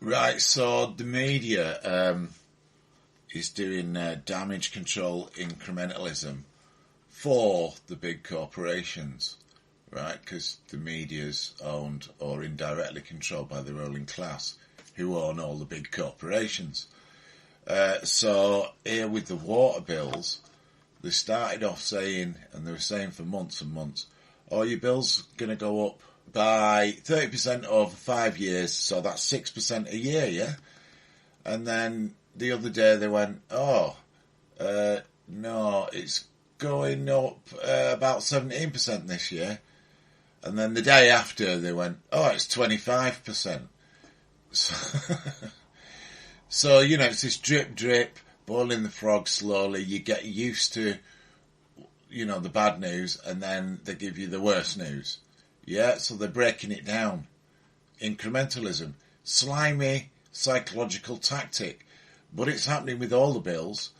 Right, so the media is doing damage control incrementalism for the big corporations, right? Because the media's owned or indirectly controlled by the ruling class, who own all the big corporations. So here with the water bills, they started off saying, and they were saying for months and months, oh, your bill's going to go up by 30% over 5 years, so that's 6% a year, yeah? And then the other day they went, no, it's going up about 17% this year. And then the day after they went, oh, it's 25%. So, you know, it's this drip, drip, boiling the frog slowly. You get used to, you know, the bad news, and then they give you the worst news. Yeah, so they're breaking it down. Incrementalism. Slimy psychological tactic. But it's happening with all the bills.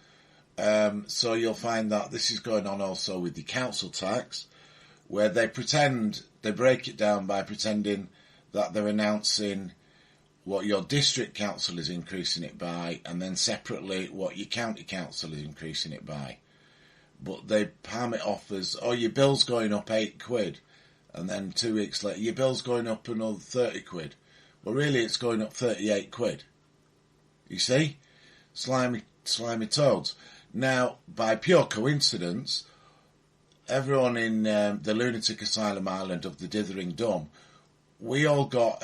So you'll find that this is going on also with the council tax, where they break it down by pretending that they're announcing what your district council is increasing it by, and then separately what your county council is increasing it by. But they palm it off as, oh, your bill's going up £8, and then 2 weeks later, your bill's going up another £30. Well, really, it's going up £38. You see? Slimy toads. Now, by pure coincidence, everyone in the lunatic asylum island of the Dithering Dome, we all got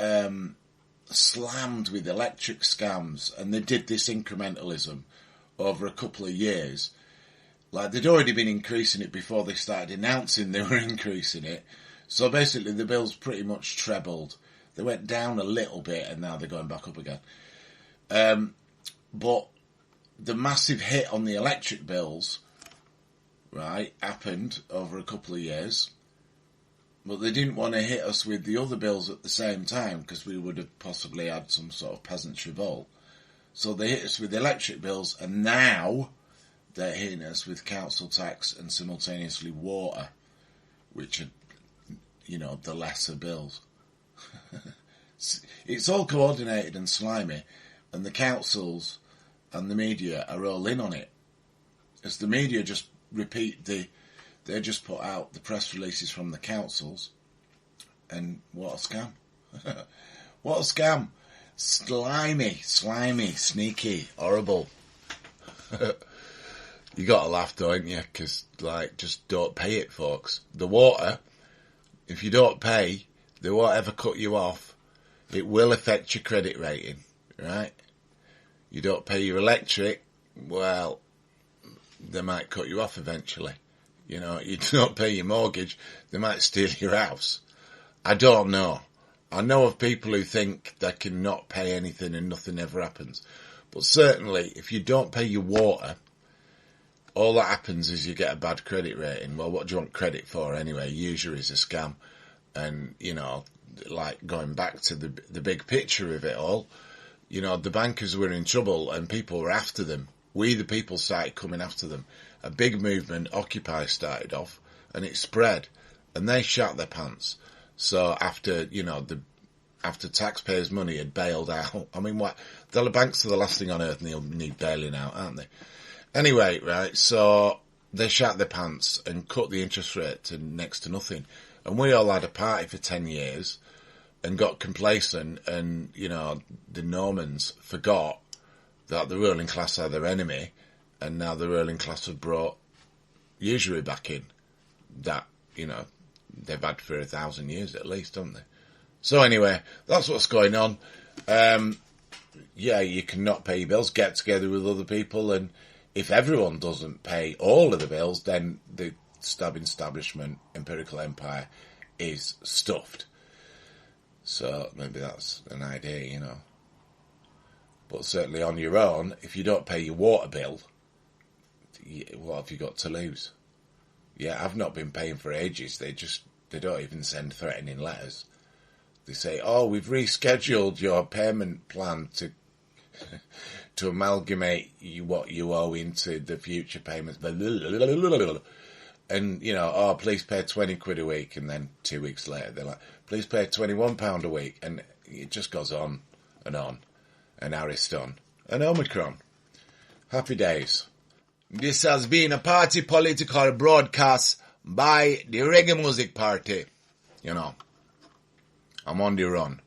slammed with electric scams, and they did this incrementalism over a couple of years. Like, they'd already been increasing it before they started announcing they were increasing it. So basically the bills pretty much trebled. They went down a little bit and now they're going back up again. But the massive hit on the electric bills, right, happened over a couple of years. But they didn't want to hit us with the other bills at the same time, because we would have possibly had some sort of peasants' revolt. So they hit us with the electric bills, and now they're hitting us with council tax and simultaneously water, which are, you know, the lesser bills. It's all coordinated and slimy, and the councils and the media are all in on it. As the media just they just put out the press releases from the councils, and what a scam. What a scam. Slimy, sneaky, horrible. You got to laugh, don't you? Because, like, just don't pay it, folks. The water, if you don't pay, they won't ever cut you off. It will affect your credit rating, right? You don't pay your electric, well, they might cut you off eventually. You know, you don't pay your mortgage, they might steal your house. I don't know. I know of people who think they can not pay anything and nothing ever happens. But certainly, if you don't pay your water, all that happens is you get a bad credit rating. Well, what do you want credit for anyway? Usury is a scam. And, you know, like going back to the big picture of it all, you know, the bankers were in trouble and people were after them. We, the people, started coming after them. A big movement, Occupy, started off, and it spread, and they shat their pants. So after, you know, after taxpayers' money had bailed out, I mean, what? The banks are the last thing on earth and they'll need bailing out, aren't they? Anyway, right, so they shat their pants and cut the interest rate to next to nothing. And we all had a party for 10 years and got complacent, and, you know, the Normans forgot that the ruling class are their enemy, and now the ruling class have brought usury back in that, you know, they've had for 1,000 years at least, haven't they? So anyway, that's what's going on. Yeah, you cannot pay your bills, get together with other people, and if everyone doesn't pay all of the bills, then the stabbing establishment, empirical empire, is stuffed. So maybe that's an idea, you know. But certainly on your own, if you don't pay your water bill, what have you got to lose? Yeah, I've not been paying for ages. They don't even send threatening letters. They say, oh, we've rescheduled your payment plan to amalgamate what you owe into the future payments. And, you know, oh, please pay £20 a week. And then 2 weeks later, they're like, please pay £21 a week. And it just goes on and on. and Ariston and Omicron. Happy days. This has been a party political broadcast by the Reggae Music Party. You know, I'm on the run.